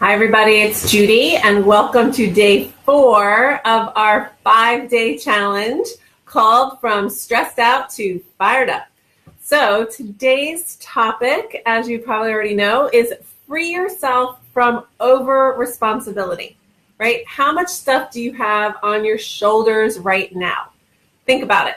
Hi, everybody. It's Judy, and welcome to day 4 of our 5-day challenge called From Stressed Out to Fired Up. So today's topic, as you probably already know, is free yourself from over responsibility, right? How much stuff do you have on your shoulders right now? Think about it.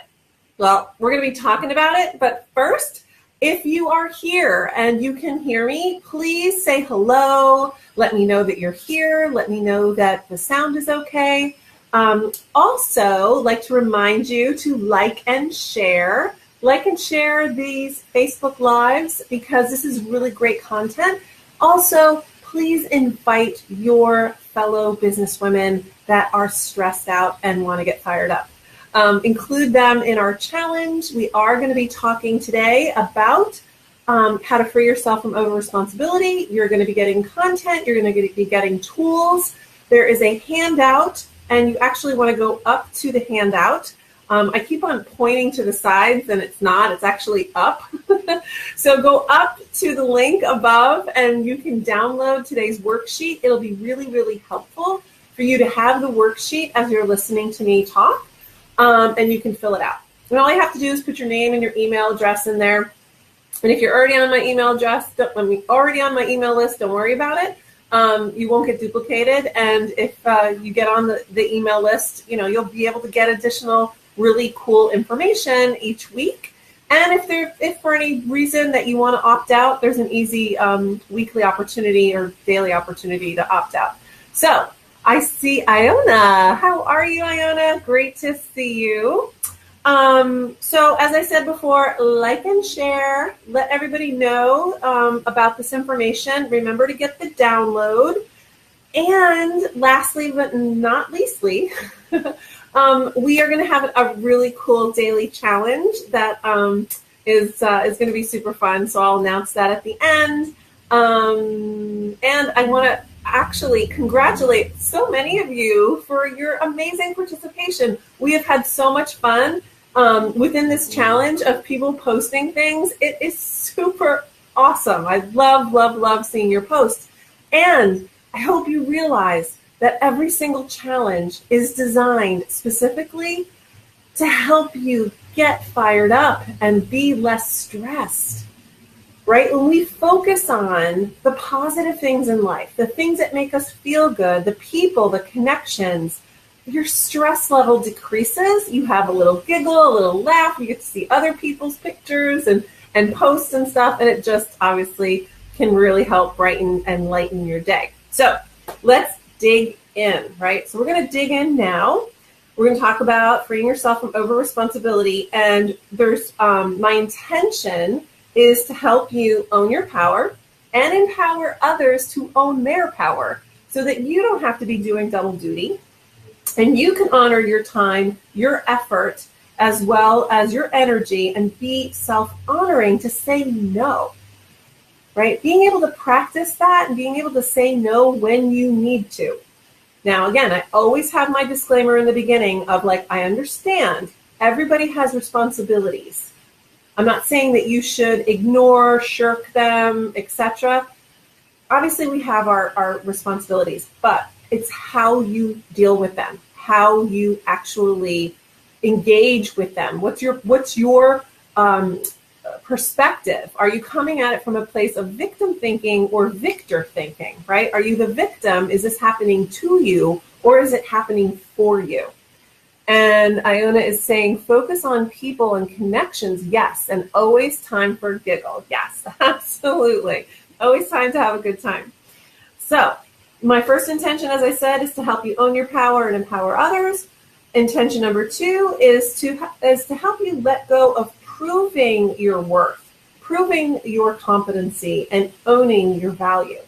Well, we're going to be talking about it, but first, if you are here and you can hear me, please say hello. Let me know that you're here. Let me know that the sound is okay. Also, like to remind you to like and share these Facebook Lives because this is really great content. Also, please invite your fellow businesswomen that are stressed out and want to get fired up. Include them in our challenge. We are going to be talking today about how to free yourself from over responsibility. You're going to be getting content. You're going to be getting tools. There is a handout, and you actually want to go up to the handout. I keep on pointing to the sides, and it's not. It's actually up. So go up to the link above, and you can download today's worksheet. It'll be really, really helpful for you to have the worksheet as you're listening to me talk. And you can fill it out. And all you have to do is put your name and your email address in there. And if you're already on my email address, already on my email list, don't worry about it. You won't get duplicated. And if you get on the email list, you'll be able to get additional really cool information each week. And if for any reason that you want to opt out, there's an easy weekly opportunity or daily opportunity to opt out. So I see Iona. How are you, Iona? Great to see you. So as I said before, like and share. Let everybody know about this information. Remember to get the download. And lastly, but not leastly, we are going to have a really cool daily challenge that is going to be super fun. So I'll announce that at the end. And I want to actually congratulate so many of you for your amazing participation. We have had so much fun within this challenge of people posting things. It is super awesome. I love seeing your posts. And I hope you realize that every single challenge is designed specifically to help you get fired up and be less stressed. Right? When we focus on the positive things in life, the things that make us feel good, the people, the connections, your stress level decreases. You have a little giggle, a little laugh. You get to see other people's pictures and posts and stuff. And it just obviously can really help brighten and lighten your day. So let's dig in, right? So we're going to dig in now. We're going to talk about freeing yourself from over responsibility. And there's my intention is to help you own your power and empower others to own their power so that you don't have to be doing double duty and you can honor your time, your effort, as well as your energy and be self-honoring to say no, right? Being able to practice that and being able to say no when you need to. Now, again, I always have my disclaimer in the beginning of I understand everybody has responsibilities. I'm not saying that you should ignore, shirk them, etc. Obviously, we have our responsibilities, but it's how you deal with them, how you actually engage with them. What's your perspective? Are you coming at it from a place of victim thinking or victor thinking, right? Are you the victim? Is this happening to you or is it happening for you? And Iona is saying, focus on people and connections, yes, and always time for a giggle. Yes, absolutely. Always time to have a good time. So my first intention, as I said, is to help you own your power and empower others. Intention number 2 is to help you let go of proving your worth, proving your competency, and owning your value.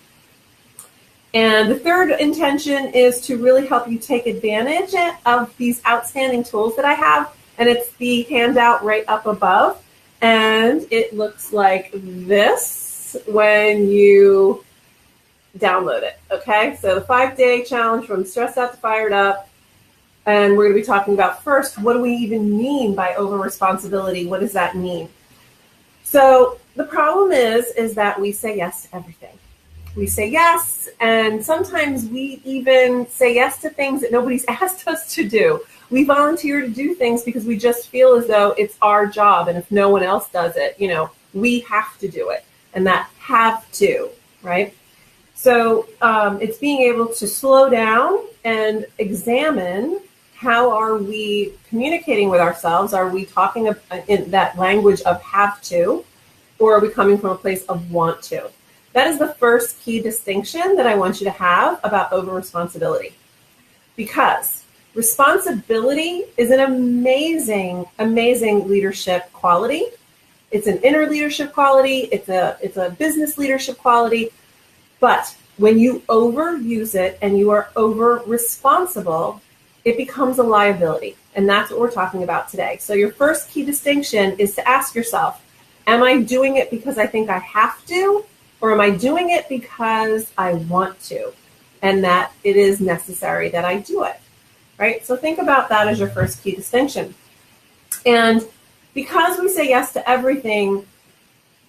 And the third intention is to really help you take advantage of these outstanding tools that I have. And it's the handout right up above. And it looks like this when you download it. Okay, so the 5-day challenge from stressed out to fired up. And we're going to be talking about first, what do we even mean by over responsibility? What does that mean? So the problem is that we say yes to everything. We say yes, and sometimes we even say yes to things that nobody's asked us to do. We volunteer to do things because we just feel as though it's our job, and if no one else does it, we have to do it. And that have to, right? So it's being able to slow down and examine, how are we communicating with ourselves? Are we talking in that language of have to, or are we coming from a place of want to? That is the first key distinction that I want you to have about over-responsibility. Because responsibility is an amazing, amazing leadership quality. It's an inner leadership quality. It's a business leadership quality. But when you overuse it and you are over-responsible, it becomes a liability. And that's what we're talking about today. So your first key distinction is to ask yourself, am I doing it because I think I have to? Or am I doing it because I want to? And that it is necessary that I do it, right? So think about that as your first key distinction. And because we say yes to everything,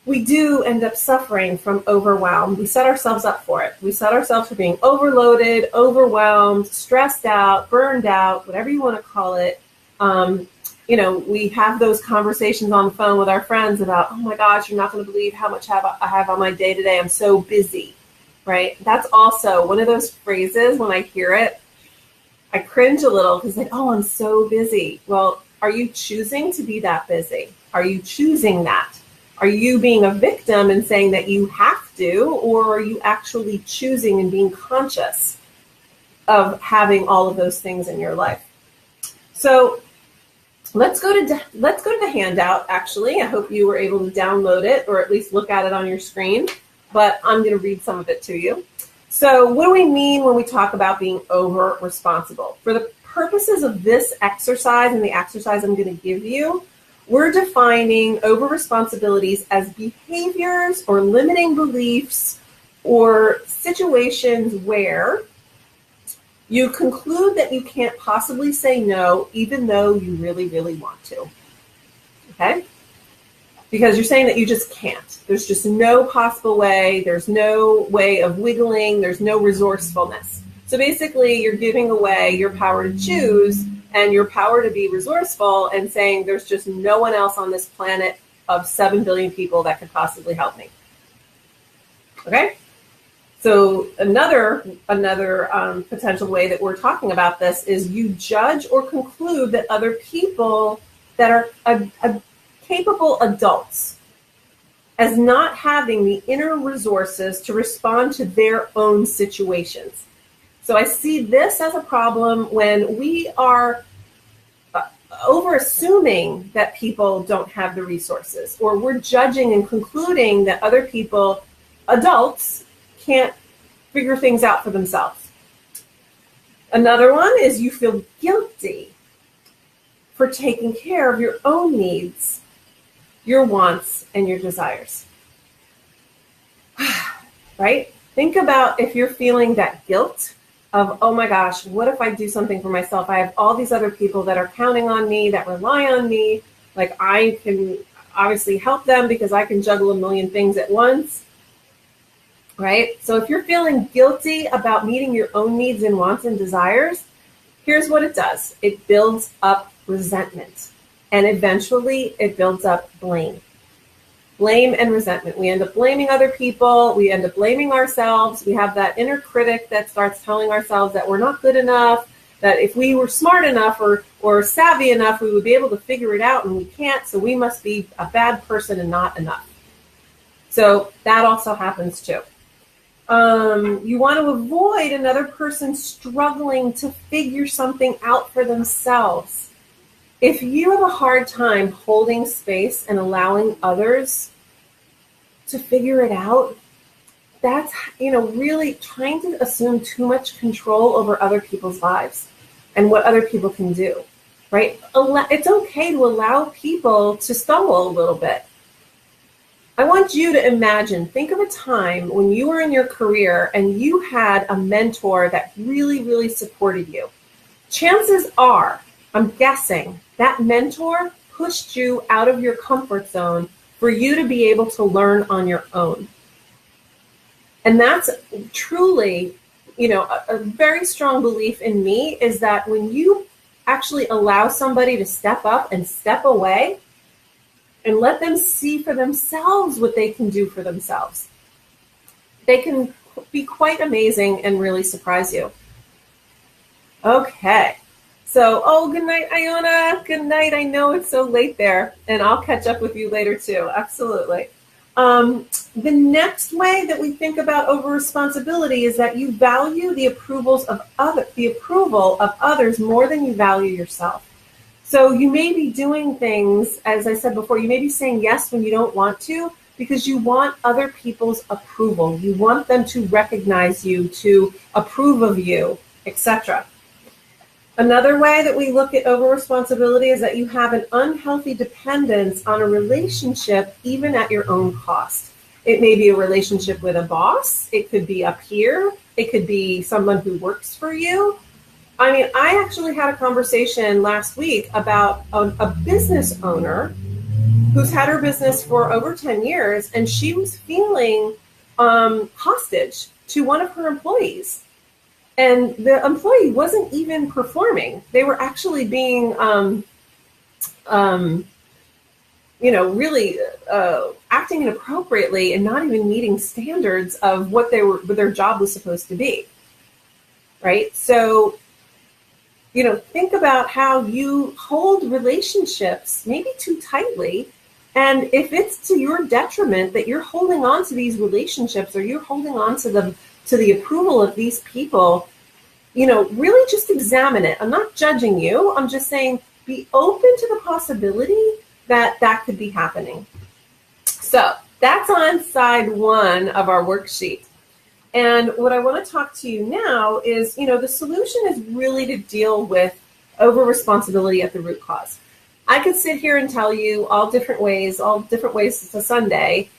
we do end up suffering from overwhelm. We set ourselves up for it. We set ourselves for being overloaded, overwhelmed, stressed out, burned out, whatever you want to call it. We have those conversations on the phone with our friends about, oh my gosh, you're not going to believe how much I have on my day today. I'm so busy, right? That's also one of those phrases, when I hear it, I cringe a little because like, oh, I'm so busy. Well, are you choosing to be that busy? Are you choosing that? Are you being a victim and saying that you have to, or are you actually choosing and being conscious of having all of those things in your life? So let's go to the handout, actually. I hope you were able to download it or at least look at it on your screen, but I'm going to read some of it to you. So what do we mean when we talk about being over-responsible? For the purposes of this exercise and the exercise I'm going to give you, we're defining over-responsibilities as behaviors or limiting beliefs or situations where you conclude that you can't possibly say no, even though you really, really want to. Okay? Because you're saying that you just can't. There's just no possible way. There's no way of wiggling. There's no resourcefulness. So basically, you're giving away your power to choose and your power to be resourceful and saying there's just no one else on this planet of 7 billion people that could possibly help me. Okay? So another potential way that we're talking about this is you judge or conclude that other people that are capable adults as not having the inner resources to respond to their own situations. So I see this as a problem when we are over-assuming that people don't have the resources, or we're judging and concluding that other people, adults, can't figure things out for themselves. Another one is you feel guilty for taking care of your own needs, your wants, and your desires. Right? Think about if you're feeling that guilt of, oh my gosh, what if I do something for myself? I have all these other people that are counting on me, that rely on me. Like I can obviously help them because I can juggle a million things at once. Right? So if you're feeling guilty about meeting your own needs and wants and desires, here's what it does. It builds up resentment. And eventually it builds up blame. Blame and resentment. We end up blaming other people. We end up blaming ourselves. We have that inner critic that starts telling ourselves that we're not good enough, that if we were smart enough or savvy enough, we would be able to figure it out, and we can't, so we must be a bad person and not enough. So that also happens too. You want to avoid another person struggling to figure something out for themselves. If you have a hard time holding space and allowing others to figure it out, that's, really trying to assume too much control over other people's lives and what other people can do, right? It's okay to allow people to stumble a little bit. I want you to imagine, think of a time when you were in your career and you had a mentor that really, really supported you. Chances are, I'm guessing, that mentor pushed you out of your comfort zone for you to be able to learn on your own. And that's truly, a very strong belief in me is that when you actually allow somebody to step up and step away and let them see for themselves what they can do for themselves, they can be quite amazing and really surprise you. Okay. So, good night, Iona. Good night. I know it's so late there, and I'll catch up with you later too. Absolutely. The next way that we think about over-responsibility is that you value the approval of others more than you value yourself. So you may be doing things, as I said before, you may be saying yes when you don't want to because you want other people's approval. You want them to recognize you, to approve of you, etc. Another way that we look at over-responsibility is that you have an unhealthy dependence on a relationship, even at your own cost. It may be a relationship with a boss. It could be a peer. It could be someone who works for you. I mean, I actually had a conversation last week about a business owner who's had her business for over 10 years, and she was feeling hostage to one of her employees. And the employee wasn't even performing. They were actually being, really acting inappropriately and not even meeting standards of what their job was supposed to be. Right? So, think about how you hold relationships maybe too tightly. And if it's to your detriment that you're holding on to these relationships or you're holding on to the approval of these people, really just examine it. I'm not judging you. I'm just saying be open to the possibility that could be happening. So that's on side one of our worksheet. And what I want to talk to you now is, the solution is really to deal with over-responsibility at the root cause. I could sit here and tell you all different ways to Sunday,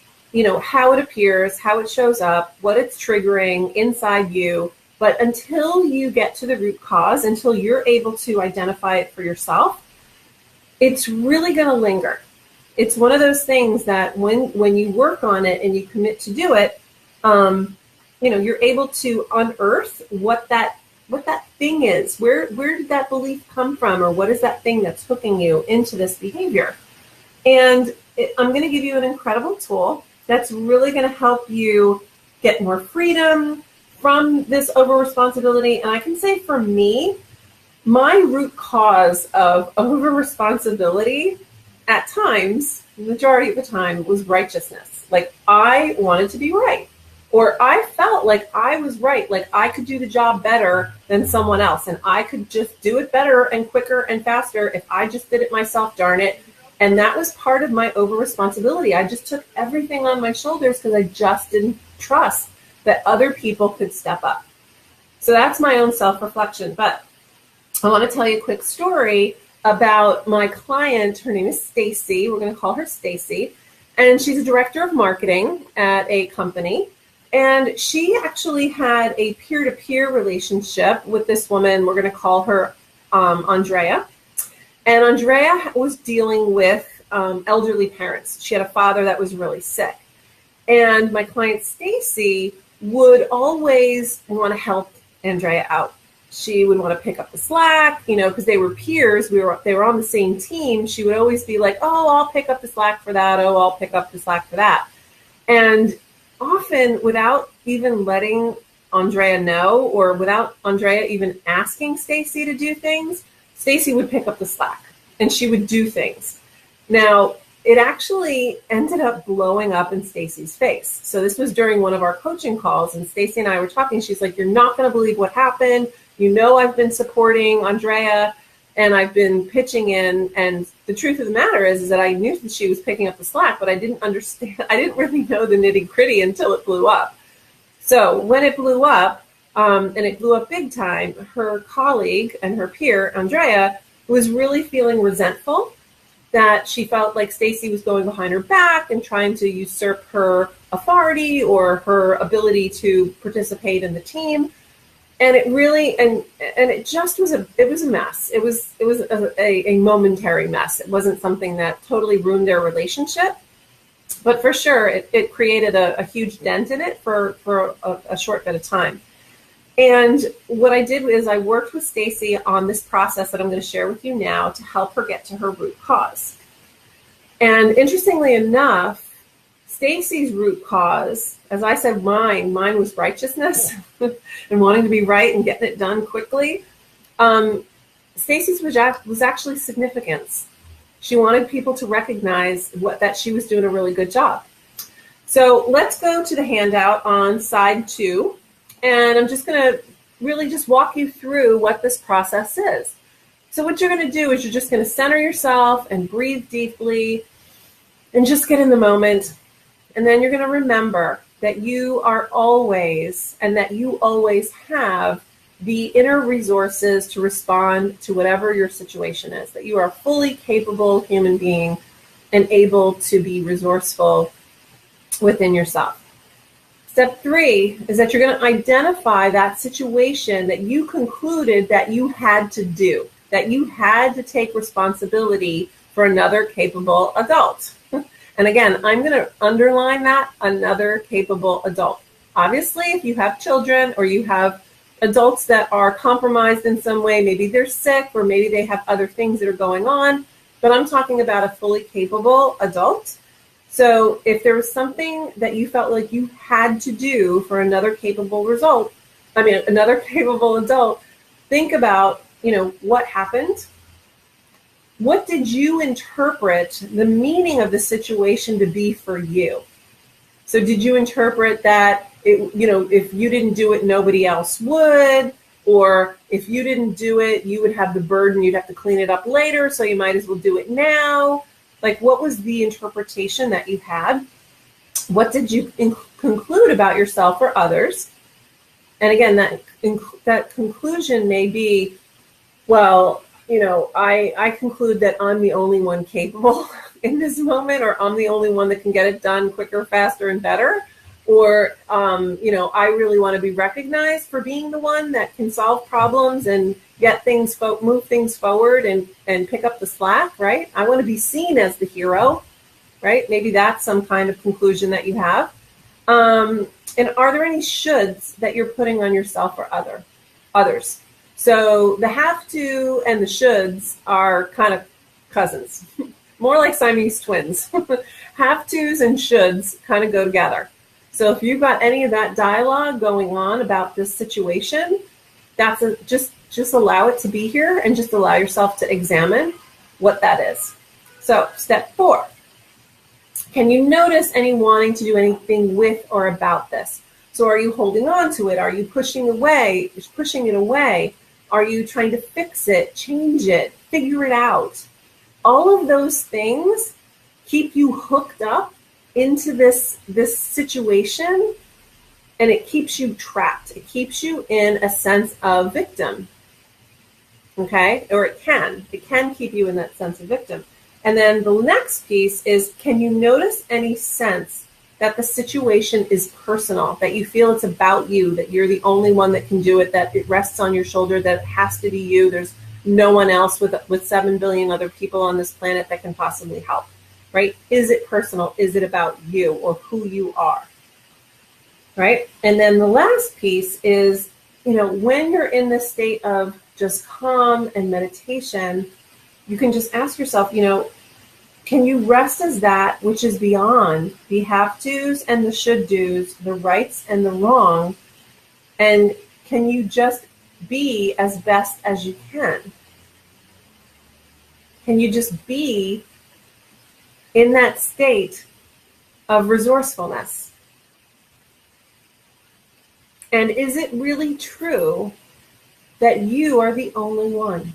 how it appears, how it shows up, what it's triggering inside you. But until you get to the root cause, until you're able to identify it for yourself, it's really going to linger. It's one of those things that when you work on it and you commit to do it, you're able to unearth what that thing is. Where did that belief come from, or what is that thing that's hooking you into this behavior? And I'm going to give you an incredible tool that's really going to help you get more freedom from this over-responsibility. And I can say for me, my root cause of over-responsibility at times, the majority of the time, was righteousness. Like I wanted to be right. Or I felt like I was right, like I could do the job better than someone else, and I could just do it better and quicker and faster if I just did it myself, darn it. And that was part of my over-responsibility. I just took everything on my shoulders because I just didn't trust that other people could step up. So that's my own self-reflection. But I want to tell you a quick story about my client. Her name is Stacy. We're going to call her Stacy. And she's a director of marketing at a company. And she actually had a peer-to-peer relationship with this woman. We're going to call her Andrea. And Andrea was dealing with elderly parents. She had a father that was really sick. And my client Stacy would always want to help Andrea out. She would want to pick up the slack, because they were peers. They were on the same team. She would always be like, oh, I'll pick up the slack for that. Oh, I'll pick up the slack for that. And often without even letting Andrea know, or without Andrea even asking Stacy to do things, Stacy would pick up the slack and she would do things. Now, it actually ended up blowing up in Stacy's face. So this was during one of our coaching calls, and Stacy and I were talking. She's like, you're not going to believe what happened. I've been supporting Andrea and I've been pitching in. And the truth of the matter is that I knew that she was picking up the slack, but I didn't understand. I didn't really know the nitty gritty until it blew up. So when it blew up, and it blew up big time, her colleague and her peer, Andrea, was really feeling resentful that she felt like Stacy was going behind her back and trying to usurp her authority or her ability to participate in the team. And it really, and it just was a mess. It was a momentary mess. It wasn't something that totally ruined their relationship. But for sure, it created a huge dent in it for a short bit of time. And what I did is I worked with Stacy on this process that I'm going to share with you now to help her get to her root cause. And interestingly enough, Stacy's root cause, as I said, mine was righteousness and wanting to be right and getting it done quickly. Stacy's was actually significance. She wanted people to recognize that she was doing a really good job. So let's go to the handout on side 2. And I'm just going to really just walk you through what this process is. So what you're going to do is you're just going to center yourself and breathe deeply and just get in the moment. And then you're going to remember that you are always, and that you always have, the inner resources to respond to whatever your situation is, that you are a fully capable human being and able to be resourceful within yourself. Step 3 is that you're going to identify that situation that you concluded that you had to do, that you had to take responsibility for another capable adult. And again, I'm going to underline that, another capable adult. Obviously, if you have children or you have adults that are compromised in some way, maybe they're sick or maybe they have other things that are going on, but I'm talking about a fully capable adult. So if there was something that you felt like you had to do for another capable another capable adult, think about, what happened? What did you interpret the meaning of the situation to be for you? So did you interpret that, if you didn't do it, nobody else would? Or if you didn't do it, you would have the burden, you'd have to clean it up later, so you might as well do it now? Like, what was the interpretation that you had? What did you conclude about yourself or others? And again, that conclusion may be, well, I conclude that I'm the only one capable in this moment, or I'm the only one that can get it done quicker, faster, and better. Or, I really want to be recognized for being the one that can solve problems and get things, move things forward and pick up the slack, right? I want to be seen as the hero, right? Maybe that's some kind of conclusion that you have. And are there any shoulds that you're putting on yourself or others? So the have to and the shoulds are kind of cousins, more like Siamese twins. Have tos and shoulds kind of go together. So if you've got any of that dialogue going on about this situation, that's just allow it to be here and just allow yourself to examine what that is. So step 4, can you notice any wanting to do anything with or about this? So are you holding on to it? Are you pushing it away? Are you trying to fix it, change it, figure it out? All of those things keep you hooked up into this situation, and it keeps you trapped. It keeps you in a sense of victim. Okay? Or it can keep you in that sense of victim. And then the next piece is, can you notice any sense that the situation is personal, that you feel it's about you, that you're the only one that can do it, that it rests on your shoulder, that it has to be you. There's no one else with 7 billion other people on this planet that can possibly help, right? Is it personal? Is it about you or who you are, right? And then the last piece is, when you're in this state of just calm and meditation, you can just ask yourself, can you rest as that which is beyond the have-tos and the should-dos, the rights and the wrong, and can you just be as best as you can? Can you just be in that state of resourcefulness? And is it really true that you are the only one?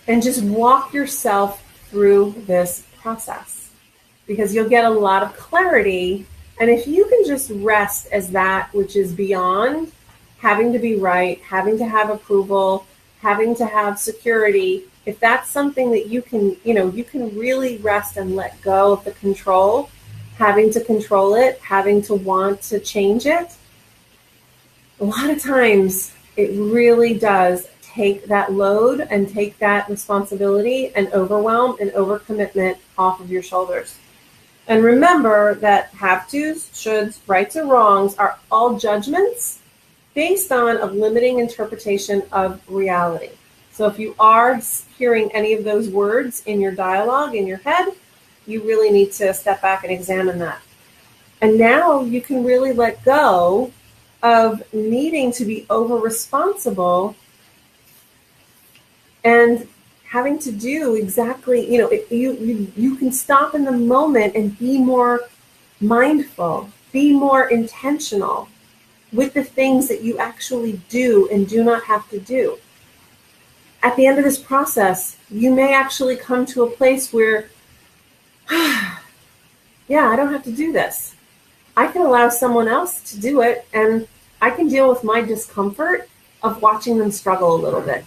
And just walk yourself through this process, because you'll get a lot of clarity. And if you can just rest as that which is beyond having to be right, having to have approval, having to have security, if that's something that you can really rest and let go of the control, having to control it, having to want to change it, a lot of times it really does take that load and take that responsibility and overwhelm and overcommitment off of your shoulders. And remember that have tos, shoulds, rights, or wrongs are all judgments based on a limiting interpretation of reality. So if you are hearing any of those words in your dialogue, in your head, you really need to step back and examine that. And now you can really let go of needing to be over-responsible and having to do exactly, you can stop in the moment and be more mindful, be more intentional with the things that you actually do and do not have to do. At the end of this process, you may actually come to a place where, yeah, I don't have to do this. I can allow someone else to do it, and I can deal with my discomfort of watching them struggle a little bit.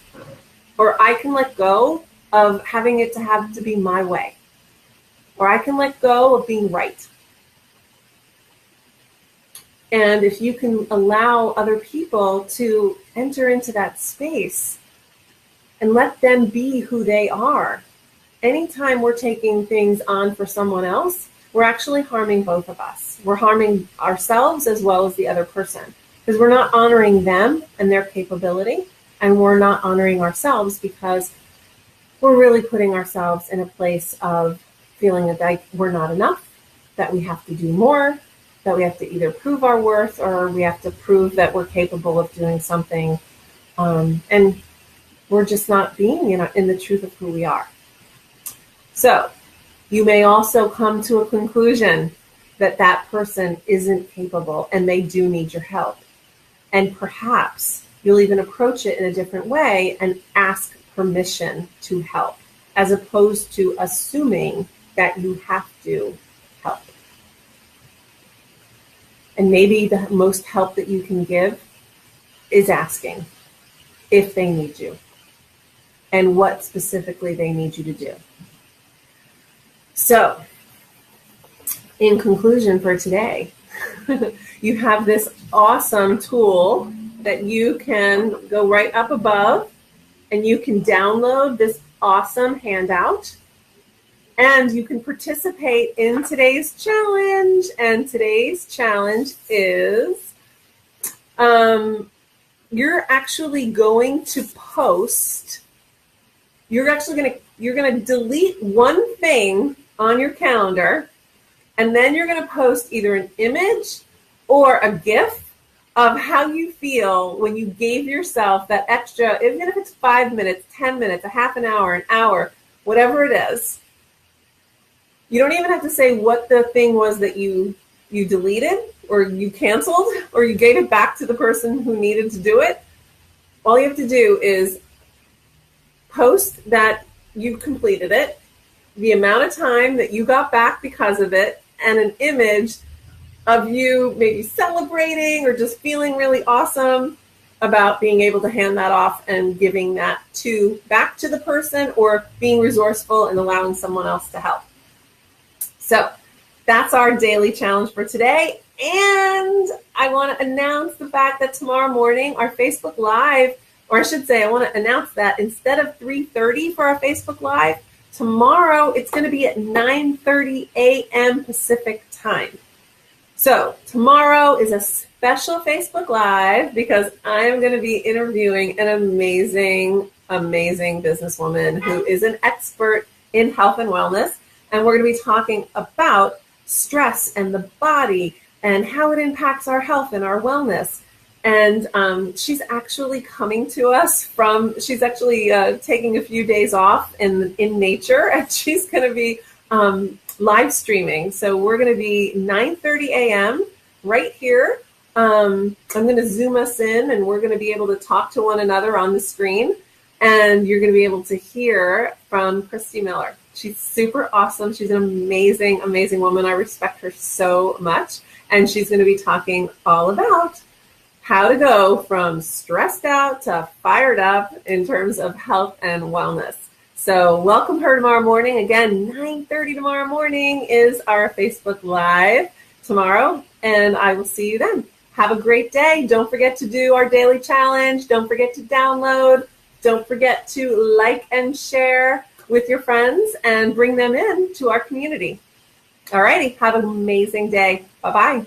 Or I can let go of having it to have to be my way. Or I can let go of being right. And if you can allow other people to enter into that space and let them be who they are, anytime we're taking things on for someone else, we're actually harming both of us. We're harming ourselves as well as the other person, because we're not honoring them and their capability, and we're not honoring ourselves because we're really putting ourselves in a place of feeling like we're not enough, that we have to do more, that we have to either prove our worth or we have to prove that we're capable of doing something, and we're just not being in the truth of who we are. So you may also come to a conclusion that that person isn't capable and they do need your help. And perhaps you'll even approach it in a different way and ask permission to help, as opposed to assuming that you have to help. And maybe the most help that you can give is asking if they need you and what specifically they need you to do. So, in conclusion for today, you have this awesome tool that you can go right up above, and you can download this awesome handout, and you can participate in today's challenge. And today's challenge is you're actually going to post, you're going to delete one thing on your calendar, and then you're going to post either an image or a GIF of how you feel when you gave yourself that extra, even if it's 5 minutes, 10 minutes, a half an hour, whatever it is. You don't even have to say what the thing was that you deleted or you canceled or you gave it back to the person who needed to do it. All you have to do is post that you completed it, the amount of time that you got back because of it, and an image of you maybe celebrating or just feeling really awesome about being able to hand that off and giving that back to the person, or being resourceful and allowing someone else to help. So that's our daily challenge for today. And I want to announce the fact that tomorrow morning, our Facebook Live, or I should say, I want to announce that instead of 3:30 for our Facebook Live, tomorrow it's going to be at 9:30 a.m. Pacific time. So tomorrow is a special Facebook Live because I'm going to be interviewing an amazing, amazing businesswoman who is an expert in health and wellness. And we're going to be talking about stress and the body and how it impacts our health and our wellness. And she's actually coming to us she's actually taking a few days off in nature, and she's going to be live streaming. So we're going to be 9:30 a.m. right here. I'm going to Zoom us in, and we're going to be able to talk to one another on the screen. And you're going to be able to hear from Christy Miller. She's super awesome. She's an amazing, amazing woman. I respect her so much. And she's going to be talking all about how to go from stressed out to fired up in terms of health and wellness. So welcome her tomorrow morning. Again, 9:30 tomorrow morning is our Facebook Live tomorrow, and I will see you then. Have a great day. Don't forget to do our daily challenge. Don't forget to download Don't forget to like and share with your friends and bring them in to our community. All righty. Have an amazing day. Bye-bye.